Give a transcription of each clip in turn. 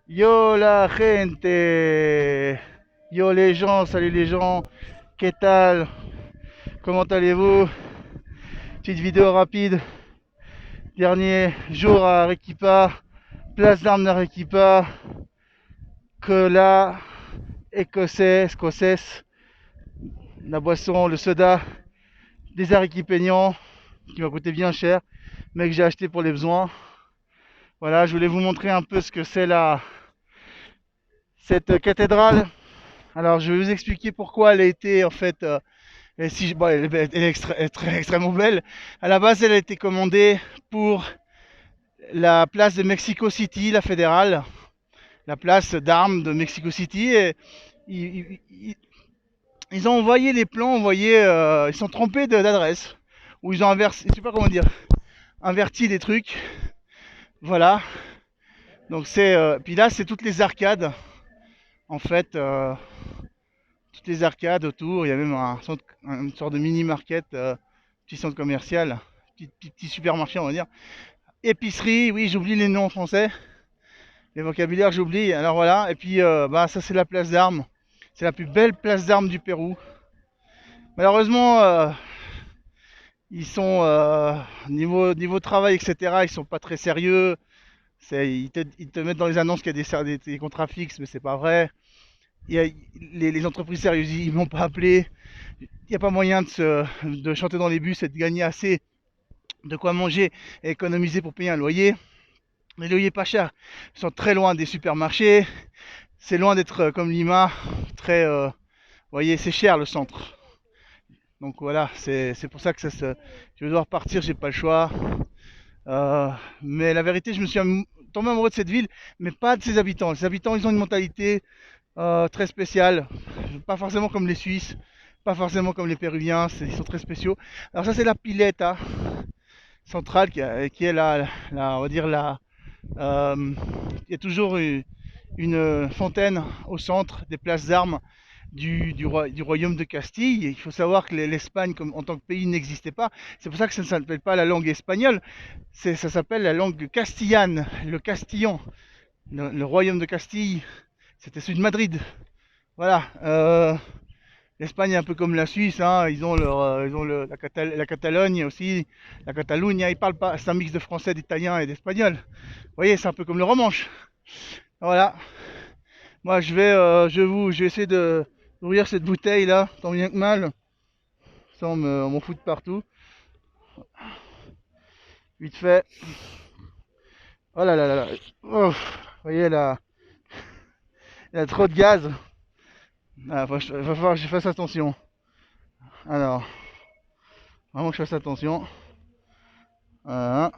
Yo la gente! Yo les gens, salut les gens! Que tal? Comment allez-vous? Petite vidéo rapide. Dernier jour à Arequipa, place d'armes d'Arequipa, cola, écossaise, la boisson, le soda des Arequipeños qui m'a coûté bien cher, mais que j'ai acheté pour les besoins. Voilà, je voulais vous montrer un peu ce que c'est cette cathédrale. Alors, je vais vous expliquer pourquoi elle a été en fait. Et si, bon, elle est extrêmement belle. À la base, elle a été commandée pour la place de Mexico City, la fédérale, la place d'armes de Mexico City. Et ils ont envoyé les plans, ils sont trompés d'adresse, ou ils ont inversé, je sais pas comment dire, inverti des trucs. Voilà. Donc puis là, c'est toutes les arcades, en fait, toutes les arcades autour. Il y a même une sorte de mini market, petit centre commercial, petit supermarché, on va dire. Épicerie, oui, j'oublie les noms en français, les vocabulaires, j'oublie. Alors voilà, et puis bah, ça, c'est la place d'armes. C'est la plus belle place d'armes du Pérou. Malheureusement, ils sont niveau travail, etc. Ils sont pas très sérieux. Ils te mettent dans les annonces qu'il y a des contrats fixes, mais c'est pas vrai. Il y a, les entreprises sérieuses, ils m'ont pas appelé. Il n'y a pas moyen de chanter dans les bus et de gagner assez de quoi manger et économiser pour payer un loyer. Les loyers pas chers sont très loin des supermarchés. C'est loin d'être comme Lima, très, vous voyez, c'est cher le centre. Donc voilà, c'est pour ça que je vais devoir partir, j'ai pas le choix. Euh, mais la vérité, je me suis tombé amoureux de cette ville, mais pas de ses habitants. Les habitants, ils ont une mentalité très spéciale, pas forcément comme les Suisses, pas forcément comme les Péruviens, ils sont très spéciaux. Alors ça, c'est la Pileta centrale qui est on va dire il y a toujours une fontaine au centre des places d'armes du royaume de Castille. Il faut savoir que l'Espagne en tant que pays n'existait pas. C'est pour ça que ça ne s'appelle pas la langue espagnole, ça s'appelle la langue castillane, le Castillon. Le royaume de Castille, c'était celui de Madrid. Voilà. L'Espagne est un peu comme la Suisse, hein. Ils ont la Catalogne aussi, la Catalogne. Ils parlent pas, c'est un mix de français, d'italien et d'espagnol. Vous voyez, c'est un peu comme le romanche. Voilà. Moi, je vais essayer d'ouvrir cette bouteille là, tant bien que mal, sans m'en foutre partout. Vite fait. Oh là là là là. Oh, vous voyez là, il y a trop de gaz. Ah, va falloir que je fasse attention. Alors, vraiment que je fasse attention. Voilà.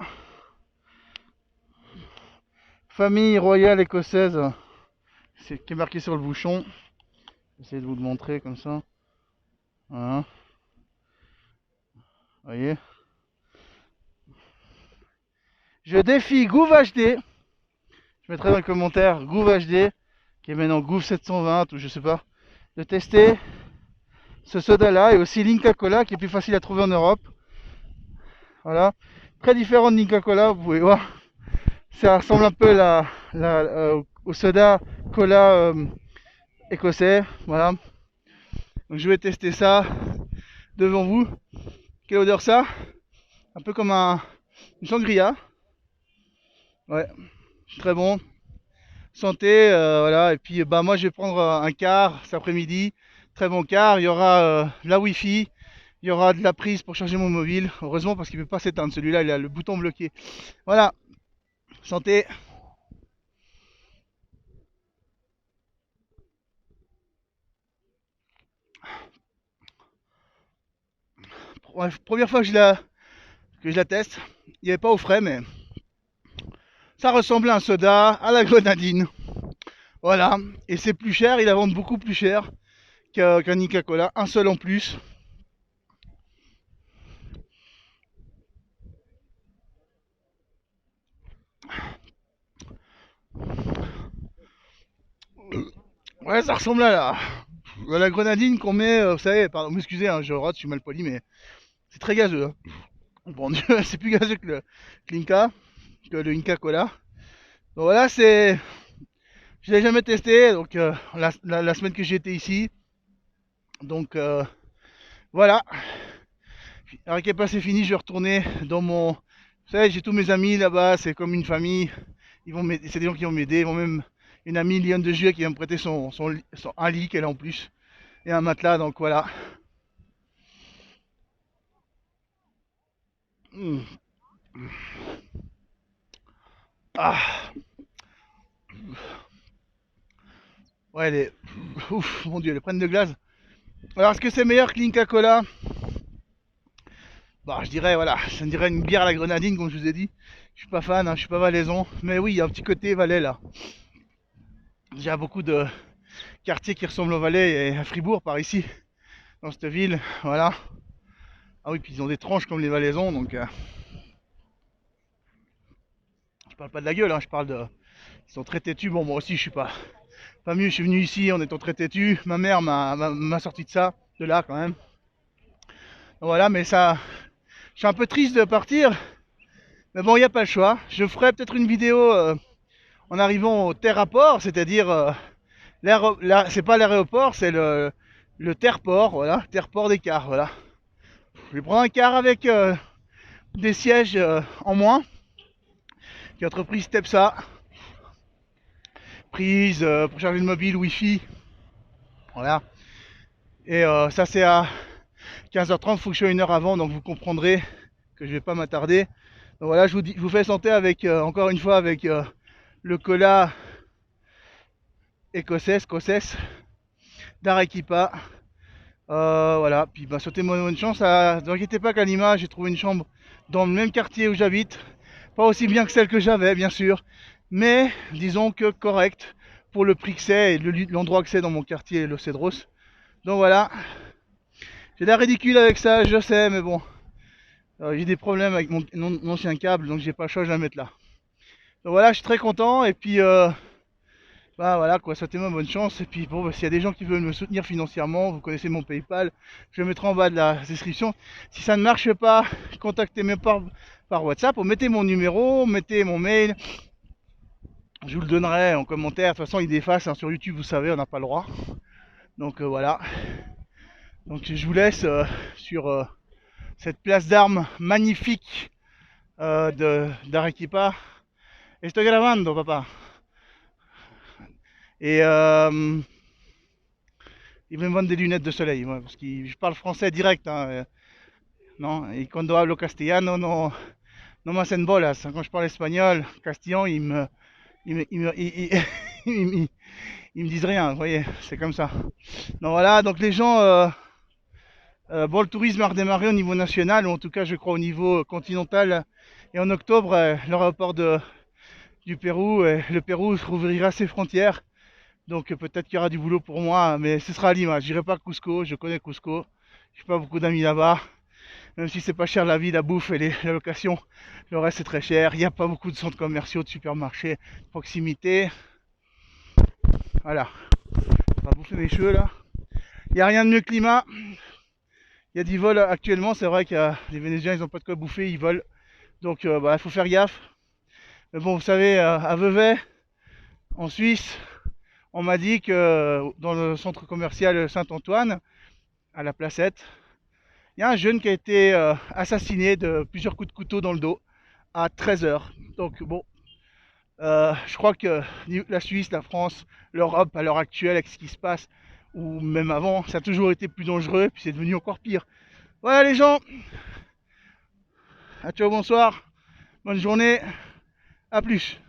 Famille royale écossaise, c'est qui est marqué sur le bouchon. J'essaie de vous le montrer comme ça. Voilà. Vous voyez. Je défie Gouv HD. Je mettrai dans les commentaires Gouv HD, qui est maintenant Gouv 720 ou je sais pas, de tester ce soda là et aussi l'Inca Cola qui est plus facile à trouver en Europe. Voilà. Très différent de l'Inca Cola, vous pouvez voir. Ça ressemble un peu au soda cola écossais. Voilà. Donc je vais tester ça devant vous. Quelle odeur ça? Un peu comme une sangria. Ouais, très bon. Santé, voilà. Et puis bah moi je vais prendre un car cet après-midi. Très bon car. Il y aura la Wi-Fi. Il y aura de la prise pour charger mon mobile. Heureusement parce qu'il ne peut pas s'éteindre. Celui-là, il a le bouton bloqué. Voilà. Santé. Première fois que je la teste. Il n'y avait pas au frais, mais ça ressemblait à un soda à la grenadine. Voilà. Et c'est plus cher. Ils la vendent beaucoup plus cher qu'un Inca Cola. Un seul en plus. Ouais, ça ressemble à la grenadine qu'on met, vous savez, pardon, excusez, hein, je rate, je suis mal poli, mais c'est très gazeux. Hein. Bon, c'est plus gazeux que l'Inca, que le Inca Cola. Donc voilà, Je l'ai jamais testé, donc la semaine que j'ai été ici. Donc voilà. Alors que c'est fini, je vais retourner dans mon. Vous savez, j'ai tous mes amis là-bas, c'est comme une famille. C'est des gens qui vont m'aider. Ils vont même une amie Lyon de Juillet qui va me prêter un lit qu'elle a en plus et un matelas. Donc voilà. Mmh. Ah, ouais, ouf, mon dieu, les prennent de glace. Alors, est-ce que c'est meilleur que l'Inca Cola? Bah, je dirais, voilà, ça me dirait une bière à la grenadine, comme je vous ai dit. Je suis pas fan, hein, je suis pas valaisan. Mais oui, il y a un petit côté Valais là. J'ai beaucoup de quartiers qui ressemblent au Valais et à Fribourg par ici, dans cette ville. Voilà. Ah oui, puis ils ont des tranches comme les valaisans, donc je parle pas de la gueule, hein, je parle de. Ils sont très têtus. Bon, moi aussi, je suis pas mieux. Je suis venu ici en étant très têtu. Ma mère m'a sorti de ça, de là quand même. Voilà, mais ça. Je suis un peu triste de partir. Mais bon, il n'y a pas le choix. Je ferai peut-être une vidéo en arrivant au terraport, c'est-à-dire c'est pas l'aéroport, c'est le terreport, voilà, terreport des cars, voilà. Je vais prendre un car avec des sièges en moins, qui est entreprise Stepsa, prise pour charger le mobile, Wi-Fi, voilà. Et ça c'est à 15h30, il faut que je sois une heure avant, donc vous comprendrez que je vais pas m'attarder. Donc voilà, je vous fais santé avec, encore une fois, avec le cola écossaise, d'Arequipa. Voilà, puis bah, souhaitez-moi bonne chance. Ne vous inquiétez pas qu'à Lima, j'ai trouvé une chambre dans le même quartier où j'habite. Pas aussi bien que celle que j'avais, bien sûr, mais disons que correct pour le prix que c'est et l'endroit que c'est dans mon quartier, Los Cedros. Donc voilà, j'ai l'air ridicule avec ça, je sais, mais bon, j'ai des problèmes avec mon ancien câble, donc j'ai pas le choix, je vais la mettre là. Donc voilà, je suis très content et puis bah voilà quoi, souhaitez-moi bonne chance. Et puis bon, bah, s'il y a des gens qui veulent me soutenir financièrement, vous connaissez mon PayPal, je le mettrai en bas de la description. Si ça ne marche pas, contactez-moi par WhatsApp, ou mettez mon numéro, mettez mon mail, je vous le donnerai en commentaire. De toute façon, il efface, hein, sur YouTube, vous savez, on n'a pas le droit. Donc voilà. Donc je vous laisse sur cette place d'armes magnifique d'Arequipa. Estoy grabando, papa. Et ils me vendent des lunettes de soleil, moi, parce que je parle français direct. Hein, non, et cuando hablo castellano, no me hacen bolas. Quand je parle espagnol, castillan, ils me disent rien. Vous voyez, c'est comme ça. Donc voilà, donc les gens, bon, le tourisme a redémarré au niveau national, ou en tout cas, je crois, au niveau continental. Et en octobre, l'aéroport du Pérou, le Pérou rouvrira ses frontières. Donc peut-être qu'il y aura du boulot pour moi, mais ce sera à Lima. J'irai pas à Cusco, je connais Cusco. J'ai pas beaucoup d'amis là-bas. Même si c'est pas cher la vie, la bouffe et la location, le reste c'est très cher. Il n'y a pas beaucoup de centres commerciaux, de supermarchés, de proximité. Voilà. On va bouffer mes cheveux là. Il n'y a rien de mieux que Lima. Il y a du vol actuellement, c'est vrai que les Vénézuéliens ils n'ont pas de quoi bouffer, ils volent. Donc bah, faut faire gaffe. Mais bon, vous savez, à Vevey, en Suisse, on m'a dit que dans le centre commercial Saint-Antoine, à la Placette, il y a un jeune qui a été assassiné de plusieurs coups de couteau dans le dos à 13h. Donc bon, je crois que la Suisse, la France, l'Europe à l'heure actuelle avec ce qui se passe, ou même avant, ça a toujours été plus dangereux, puis c'est devenu encore pire. Voilà les gens, à ciao, bonsoir, bonne journée, à plus.